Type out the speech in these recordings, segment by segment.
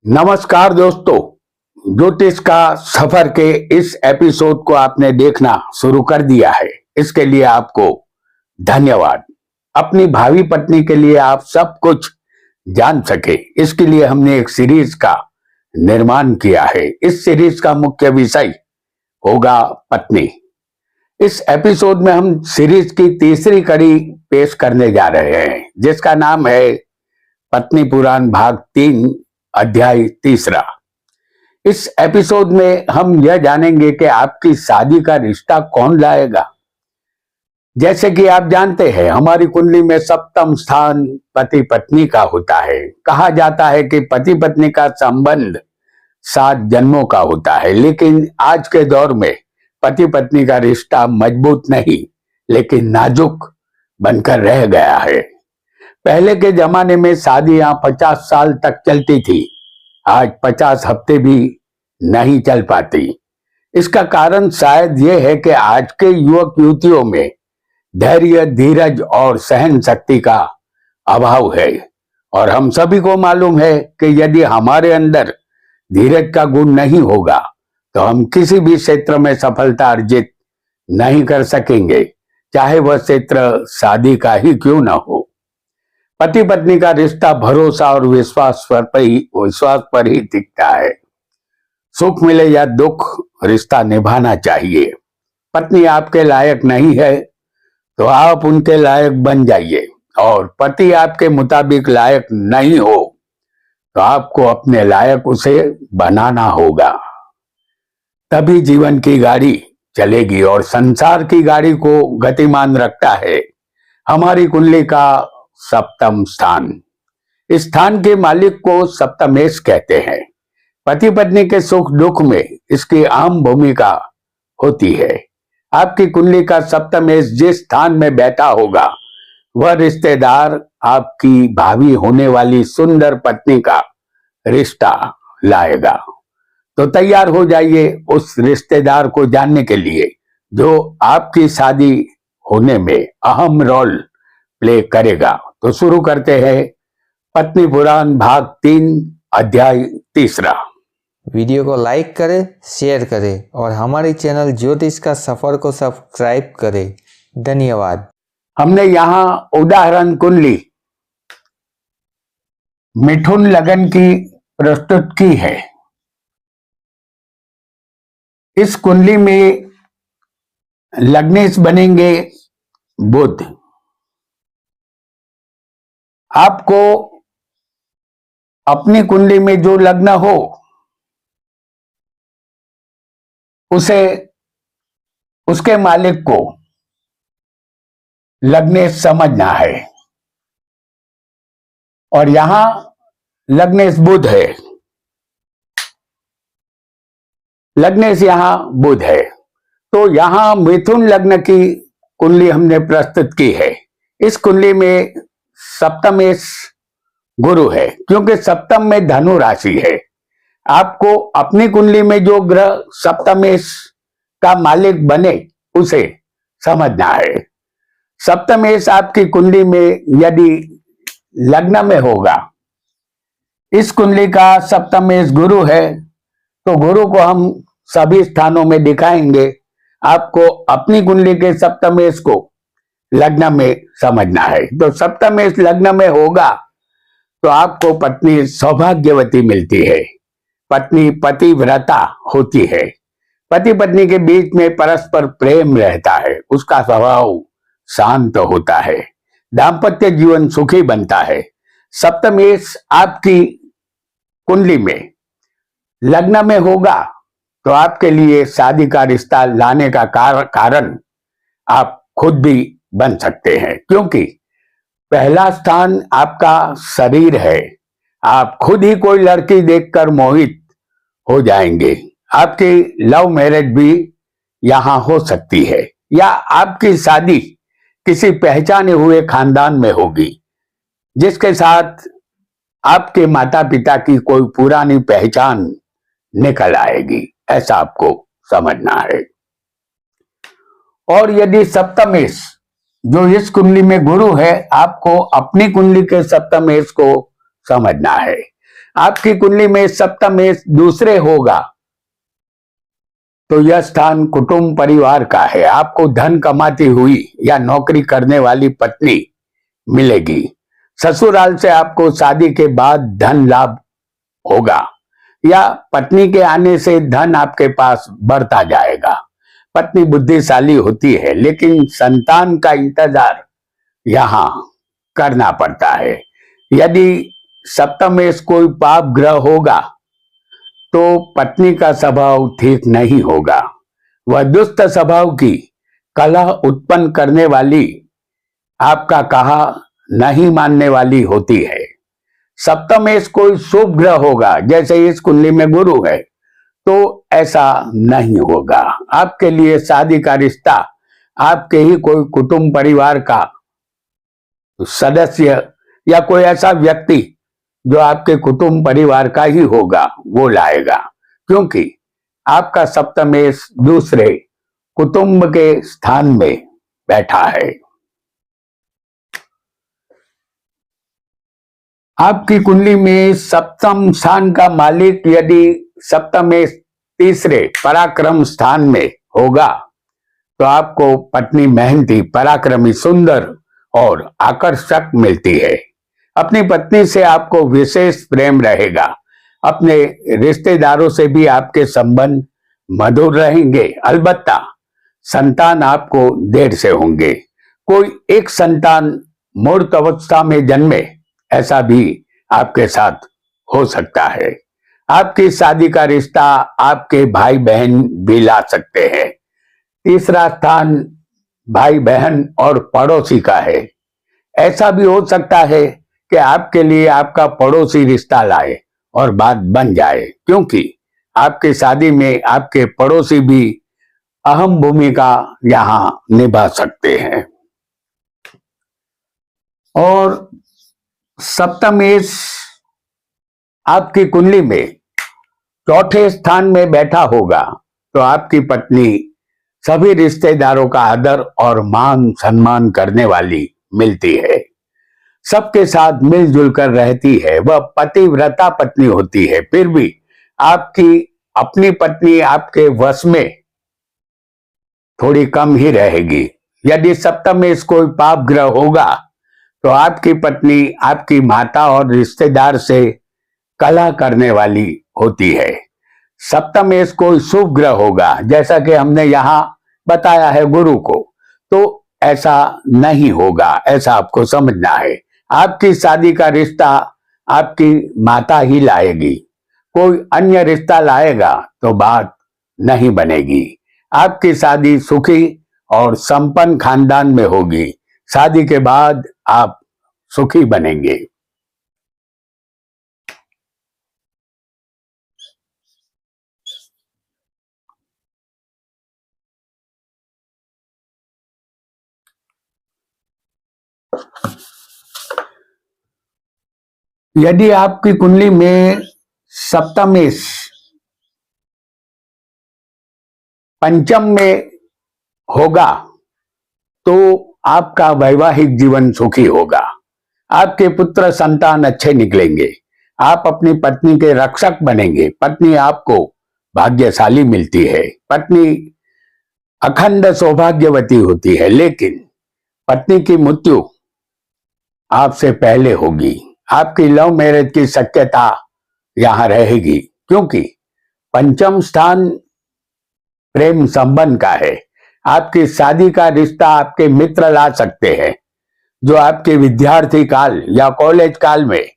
नमस्कार दोस्तों, ज्योतिष का सफर के इस एपिसोड को आपने देखना शुरू कर दिया है। इसके लिए आपको धन्यवाद। अपनी भावी पत्नी के लिए आप सब कुछ जान सके, इसके लिए हमने एक सीरीज का निर्माण किया है। इस सीरीज का मुख्य विषय होगा पत्नी। इस एपिसोड में हम सीरीज की तीसरी कड़ी पेश करने जा रहे हैं, जिसका नाम है पत्नी पुराण भाग 3 अध्याय 3। इस एपिसोड में हम यह जानेंगे कि आपकी शादी का रिश्ता कौन लाएगा। जैसे कि आप जानते हैं, हमारी कुंडली में सप्तम स्थान पति पत्नी का होता है। कहा जाता है कि पति पत्नी का संबंध 7 जन्मों का होता है, लेकिन आज के दौर में पति पत्नी का रिश्ता मजबूत नहीं लेकिन नाजुक बनकर रह गया है। पहले के जमाने में शादियां 50 साल तक चलती थी, आज 50 हफ्ते भी नहीं चल पाती। इसका कारण शायद यह है कि आज के युवक युवतियों में धैर्य, धीरज और सहन शक्ति का अभाव है। और हम सभी को मालूम है कि यदि हमारे अंदर धीरज का गुण नहीं होगा तो हम किसी भी क्षेत्र में सफलता अर्जित नहीं कर सकेंगे, चाहे वह क्षेत्र शादी का ही क्यों न हो। पति पत्नी का रिश्ता भरोसा और विश्वास पर ही टिकता है। सुख मिले या दुख, रिश्ता निभाना चाहिए। पत्नी आपके लायक नहीं है तो आप उनके लायक बन जाइए, और पति आपके मुताबिक लायक नहीं हो तो आपको अपने लायक उसे बनाना होगा। तभी जीवन की गाड़ी चलेगी और संसार की गाड़ी को गतिमान रखता है हमारी कुंडली का सप्तम स्थान। इस स्थान के मालिक को सप्तमेश कहते हैं। पति पत्नी के सुख दुख में इसकी अहम भूमिका होती है। आपकी कुंडली का सप्तमेश जिस स्थान में बैठा होगा, वह रिश्तेदार आपकी भावी होने वाली सुंदर पत्नी का रिश्ता लाएगा। तो तैयार हो जाइए उस रिश्तेदार को जानने के लिए जो आपकी शादी होने में अहम रोल प्ले करेगा। तो शुरू करते हैं पत्नी पुराण भाग 3 अध्याय 3। वीडियो को लाइक करें, शेयर करें और हमारे चैनल ज्योतिष का सफर को सब्सक्राइब करें। धन्यवाद। हमने यहाँ उदाहरण कुंडली मिथुन लगन की प्रस्तुत की है। इस कुंडली में लग्नेश बनेंगे बुध। आपको अपनी कुंडली में जो लग्न हो उसे, उसके मालिक को लग्नेश समझना है। और यहां लग्नेश बुध है, लग्नेश यहां बुध है। तो यहां मिथुन लग्न की कुंडली हमने प्रस्तुत की है। इस कुंडली में सप्तमेश गुरु है, क्योंकि सप्तम में धनु राशि है। आपको अपनी कुंडली में जो ग्रह सप्तमेश का मालिक बने उसे समझना है। सप्तमेश आपकी कुंडली में यदि लग्न में होगा, इस कुंडली का सप्तमेश गुरु है, तो गुरु को हम सभी स्थानों में दिखाएंगे। आपको अपनी कुंडली के सप्तमेश को लग्न में समझना है। तो सप्तमेश लग्न में होगा तो आपको पत्नी सौभाग्यवती मिलती है, पत्नी पतिव्रता होती है। पति पत्नी के बीच में परस्पर प्रेम रहता है, उसका स्वभाव शांत होता है, दाम्पत्य जीवन सुखी बनता है। सप्तमेश आपकी कुंडली में लग्न में होगा तो आपके लिए शादी का रिश्ता लाने का कारण आप खुद भी बन सकते हैं, क्योंकि पहला स्थान आपका शरीर है। आप खुद ही कोई लड़की देखकर मोहित हो जाएंगे। आपकी लव मैरिज भी यहां हो सकती है, या आपकी शादी किसी पहचाने हुए खानदान में होगी जिसके साथ आपके माता पिता की कोई पुरानी पहचान निकल आएगी। ऐसा आपको समझना है। और यदि सप्तमेश जो इस कुंडली में गुरु है, आपको अपनी कुंडली के सप्तमेश को समझना है। आपकी कुंडली में सप्तम मेष दूसरे होगा तो यह स्थान कुटुंब परिवार का है। आपको धन कमाती हुई या नौकरी करने वाली पत्नी मिलेगी। ससुराल से आपको शादी के बाद धन लाभ होगा या पत्नी के आने से धन आपके पास बढ़ता जाएगा। पत्नी बुद्धिशाली होती है लेकिन संतान का इंतजार यहां करना पड़ता है। यदि सप्तम में कोई पाप ग्रह होगा तो पत्नी का स्वभाव ठीक नहीं होगा। वह दुष्ट स्वभाव की कलह उत्पन्न करने वाली, आपका कहा नहीं मानने वाली होती है। सप्तम में कोई शुभ ग्रह होगा, जैसे इस कुंडली में गुरु है, तो ऐसा नहीं होगा। आपके लिए शादी का रिश्ता आपके ही कोई कुटुंब परिवार का सदस्य या कोई ऐसा व्यक्ति जो आपके कुटुंब परिवार का ही होगा वो लाएगा, क्योंकि आपका सप्तमेश दूसरे कुटुंब के स्थान में बैठा है। आपकी कुंडली में सप्तम स्थान का मालिक यदि सप्तमेश तीसरे पराक्रम स्थान में होगा तो आपको पत्नी मेहनती, पराक्रमी, सुंदर और आकर्षक मिलती है। अपनी पत्नी से आपको विशेष प्रेम रहेगा। अपने रिश्तेदारों से भी आपके संबंध मधुर रहेंगे। अलबत्ता संतान आपको देर से होंगे। कोई एक संतान मूर्त अवस्था में जन्मे, ऐसा भी आपके साथ हो सकता है। आपकी शादी का रिश्ता आपके भाई बहन भी ला सकते हैं। तीसरा स्थान भाई बहन और पड़ोसी का है। ऐसा भी हो सकता है कि आपके लिए आपका पड़ोसी रिश्ता लाए और बात बन जाए, क्योंकि आपकी शादी में आपके पड़ोसी भी अहम भूमिका यहां निभा सकते हैं। और सप्तमेश आपकी कुंडली में चौथे स्थान में बैठा होगा तो आपकी पत्नी सभी रिश्तेदारों का आदर और मान सम्मान करने वाली मिलती है। सबके साथ मिलजुल कर रहती है। वह पतिव्रता पत्नी होती है। फिर भी आपकी अपनी पत्नी आपके वश में थोड़ी कम ही रहेगी। यदि सप्तम में कोई पाप ग्रह होगा तो आपकी पत्नी आपकी माता और रिश्तेदार से कलह करने वाली होती है। सप्तम में कोई शुभ ग्रह होगा, जैसा कि हमने यहां बताया है गुरु को, तो ऐसा नहीं होगा। ऐसा आपको समझना है। आपकी शादी का रिश्ता आपकी माता ही लाएगी। कोई अन्य रिश्ता लाएगा तो बात नहीं बनेगी। आपकी शादी सुखी और संपन्न खानदान में होगी। शादी के बाद आप सुखी बनेंगे। यदि आपकी कुंडली में सप्तमेश पंचम में होगा तो आपका वैवाहिक जीवन सुखी होगा। आपके पुत्र संतान अच्छे निकलेंगे। आप अपनी पत्नी के रक्षक बनेंगे। पत्नी आपको भाग्यशाली मिलती है। पत्नी अखंड सौभाग्यवती होती है, लेकिन पत्नी की मृत्यु आपसे पहले होगी। आपकी लव मैरिज की शक्यता यहां रहेगी, क्योंकि पंचम स्थान प्रेम संबंध का है। आपकी शादी का रिश्ता आपके मित्र ला सकते हैं, जो आपके विद्यार्थी काल या कॉलेज काल में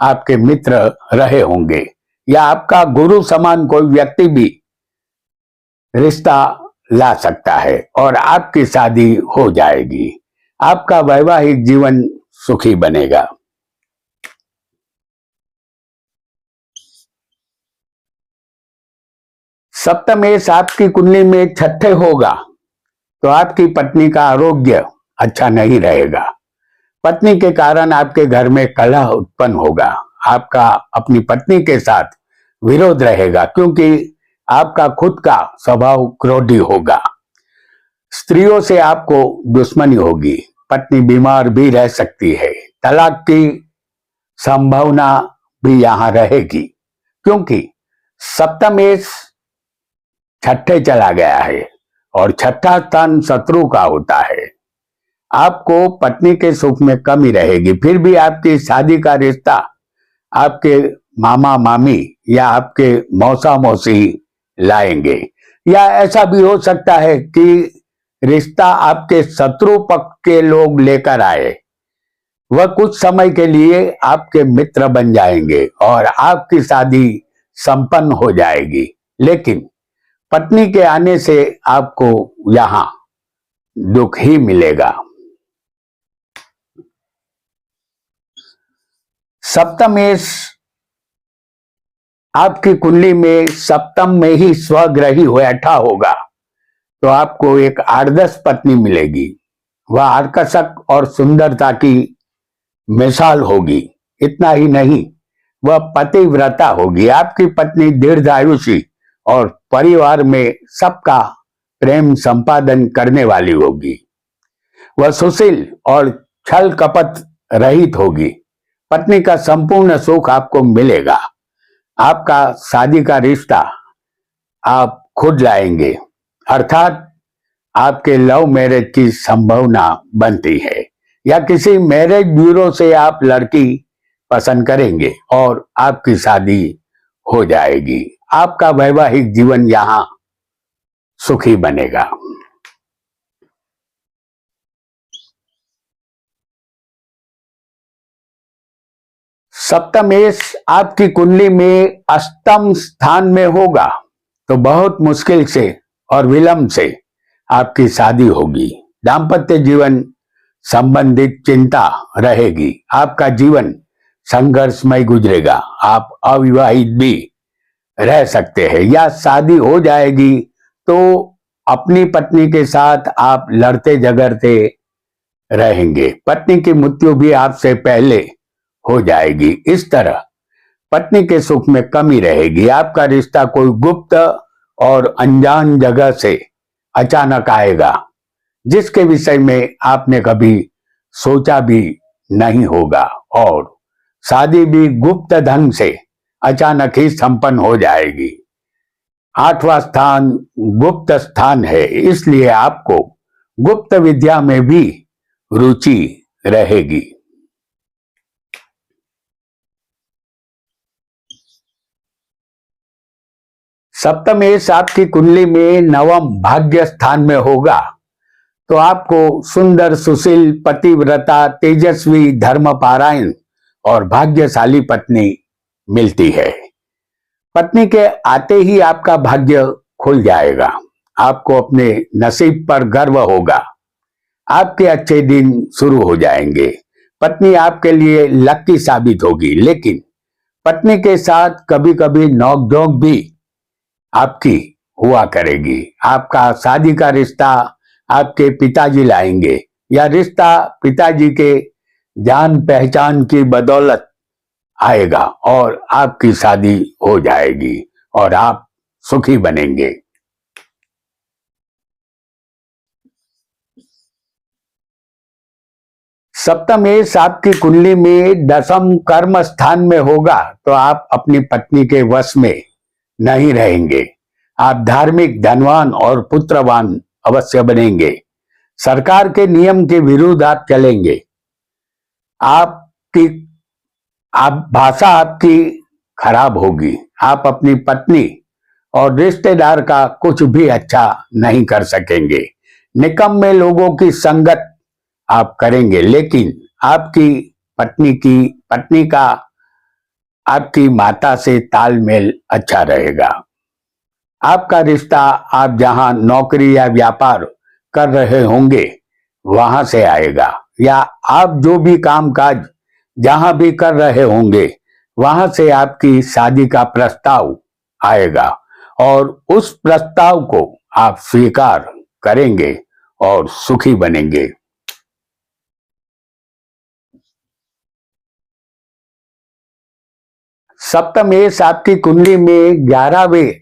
आपके मित्र रहे होंगे, या आपका गुरु समान कोई व्यक्ति भी रिश्ता ला सकता है और आपकी शादी हो जाएगी। आपका वैवाहिक जीवन सुखी बनेगा। सप्तमेश आपकी कुंडली में छठे होगा तो आपकी पत्नी का आरोग्य अच्छा नहीं रहेगा। पत्नी के कारण आपके घर में कलह उत्पन्न होगा। आपका अपनी पत्नी के साथ विरोध रहेगा, क्योंकि आपका खुद का स्वभाव क्रोधी होगा। स्त्रियों से आपको दुश्मनी होगी। पत्नी बीमार भी रह सकती है। तलाक की संभावना भी यहां रहेगी, क्योंकि सप्तमेश छठे चला गया है और छठा स्थान शत्रु का होता है। आपको पत्नी के सुख में कमी रहेगी, फिर भी आपकी शादी का रिश्ता आपके मामा मामी या आपके मौसा मौसी लाएंगे, या ऐसा भी हो सकता है कि रिश्ता आपके शत्रु पक्ष के लोग लेकर आए। वह कुछ समय के लिए आपके मित्र बन जाएंगे और आपकी शादी संपन्न हो जाएगी, लेकिन पत्नी के आने से आपको यहां दुख ही मिलेगा। सप्तमेश आपकी कुंडली में सप्तम में ही स्वग्रही बैठा होगा, तो आपको एक आदर्श पत्नी मिलेगी। वह आकर्षक और सुंदरता की मिसाल होगी। इतना ही नहीं, वह पतिव्रता होगी। आपकी पत्नी दीर्घायुषी और परिवार में सबका प्रेम संपादन करने वाली होगी। वह सुशील और छल कपट रहित होगी। पत्नी का संपूर्ण सुख आपको मिलेगा। आपका शादी का रिश्ता आप खुद लाएंगे, अर्थात आपके लव मैरिज की संभावना बनती है, या किसी मैरिज ब्यूरो से आप लड़की पसंद करेंगे और आपकी शादी हो जाएगी। आपका वैवाहिक जीवन यहां सुखी बनेगा। सप्तमेश आपकी कुंडली में अष्टम स्थान में होगा, तो बहुत मुश्किल से और विलंब से आपकी शादी होगी। दाम्पत्य जीवन संबंधित चिंता रहेगी। आपका जीवन संघर्षमय गुजरेगा। आप अविवाहित भी रह सकते हैं या शादी हो जाएगी तो अपनी पत्नी के साथ आप लड़ते झगड़ते रहेंगे। पत्नी की मृत्यु भी आपसे पहले हो जाएगी। इस तरह पत्नी के सुख में कमी रहेगी। आपका रिश्ता कोई गुप्त और अनजान जगह से अचानक आएगा, जिसके विषय में आपने कभी सोचा भी नहीं होगा, और शादी भी गुप्त ढंग से अचानक ही संपन्न हो जाएगी। 8वां स्थान गुप्त स्थान है, इसलिए आपको गुप्त विद्या में भी रुचि रहेगी। सप्तमेश आपकी कुंडली में नवम भाग्य स्थान में होगा, तो आपको सुंदर सुशील पतिव्रता तेजस्वी धर्मपारायण और भाग्यशाली पत्नी मिलती है। पत्नी के आते ही आपका भाग्य खुल जाएगा। आपको अपने नसीब पर गर्व होगा। आपके अच्छे दिन शुरू हो जाएंगे। पत्नी आपके लिए लकी साबित होगी, लेकिन पत्नी के साथ कभी कभी नोकझोंक भी आपकी हुआ करेगी। आपका शादी का रिश्ता आपके पिताजी लाएंगे, या रिश्ता पिताजी के जान पहचान की बदौलत आएगा और आपकी शादी हो जाएगी और आप सुखी बनेंगे। सप्तमेश आपकी कुंडली में दशम कर्म स्थान में होगा, तो आप अपनी पत्नी के वश में नहीं रहेंगे। आप धार्मिक, धनवान और पुत्रवान अवश्य बनेंगे। सरकार के नियम के विरुद्ध आप चलेंगे। भाषा आपकी खराब होगी। आप अपनी पत्नी और रिश्तेदार का कुछ भी अच्छा नहीं कर सकेंगे। निकम्मे लोगों की संगत आप करेंगे, लेकिन आपकी पत्नी का आपकी माता से तालमेल अच्छा रहेगा। आपका रिश्ता आप जहां नौकरी या व्यापार कर रहे होंगे वहां से आएगा, या आप जो भी कामकाज जहां भी कर रहे होंगे वहां से आपकी शादी का प्रस्ताव आएगा, और उस प्रस्ताव को आप स्वीकार करेंगे और सुखी बनेंगे। सप्तमेश आपकी कुंडली में 11वें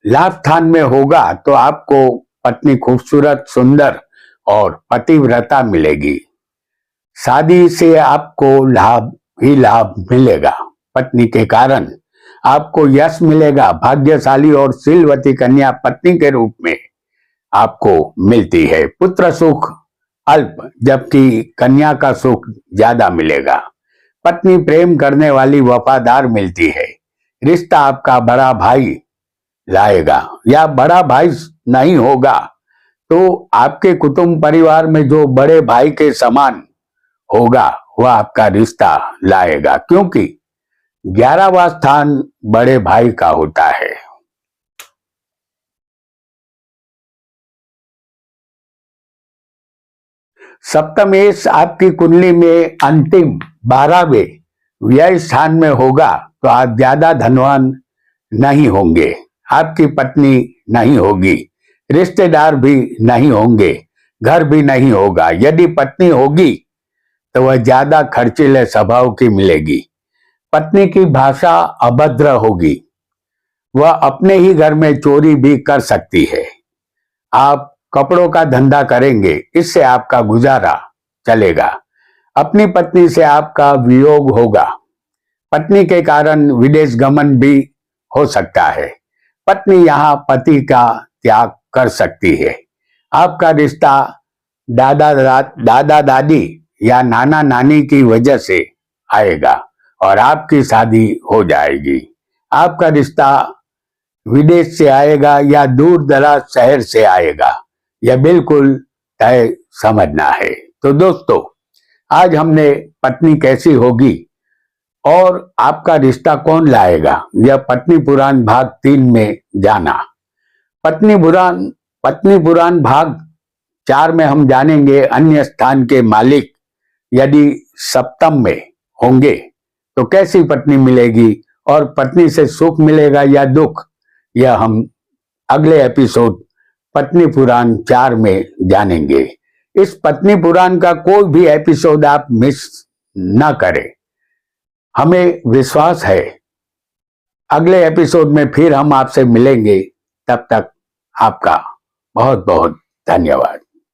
लाभ स्थान में होगा, तो आपको पत्नी खूबसूरत, सुंदर और पतिव्रता मिलेगी। शादी से आपको लाभ ही लाभ मिलेगा। पत्नी के कारण आपको यश मिलेगा। भाग्यशाली और शीलवती कन्या पत्नी के रूप में आपको मिलती है। पुत्र सुख अल्प, जबकि कन्या का सुख ज्यादा मिलेगा। पत्नी प्रेम करने वाली वफादार मिलती है। रिश्ता आपका बड़ा भाई लाएगा या बड़ा भाई नहीं होगा तो आपके कुटुंब परिवार में जो बड़े भाई के समान होगा वह आपका रिश्ता लाएगा, क्योंकि 11वां स्थान बड़े भाई का होता है। सप्तमेश आपकी कुंडली में अंतिम 12वें व्यय स्थान में होगा तो आप ज्यादा धनवान नहीं होंगे। आपकी पत्नी नहीं होगी, रिश्तेदार भी नहीं होंगे, घर भी नहीं होगा। यदि पत्नी होगी तो वह ज्यादा खर्चीले स्वभाव की मिलेगी। पत्नी की भाषा अभद्र होगी, वह अपने ही घर में चोरी भी कर सकती है। आप कपड़ों का धंधा करेंगे, इससे आपका गुजारा चलेगा। अपनी पत्नी से आपका वियोग होगा। पत्नी के कारण विदेश गमन भी हो सकता है। पत्नी यहाँ पति का त्याग कर सकती है। आपका रिश्ता दादा दादी या नाना नानी की वजह से आएगा और आपकी शादी हो जाएगी। आपका रिश्ता विदेश से आएगा या दूर दराज शहर से आएगा, यह बिल्कुल तय समझना है। तो दोस्तों, आज हमने पत्नी कैसी होगी और आपका रिश्ता कौन लाएगा, यह पत्नी पुराण भाग 3 में जाना। पत्नी पुराण भाग 4 में हम जानेंगे अन्य स्थान के मालिक यदि सप्तम में होंगे तो कैसी पत्नी मिलेगी और पत्नी से सुख मिलेगा या दुख, यह हम अगले एपिसोड पत्नी पुराण 4 में जानेंगे। इस पत्नी पुराण का कोई भी एपिसोड आप मिस ना करें। हमें विश्वास है अगले एपिसोड में फिर हम आपसे मिलेंगे। तब तक आपका बहुत बहुत धन्यवाद।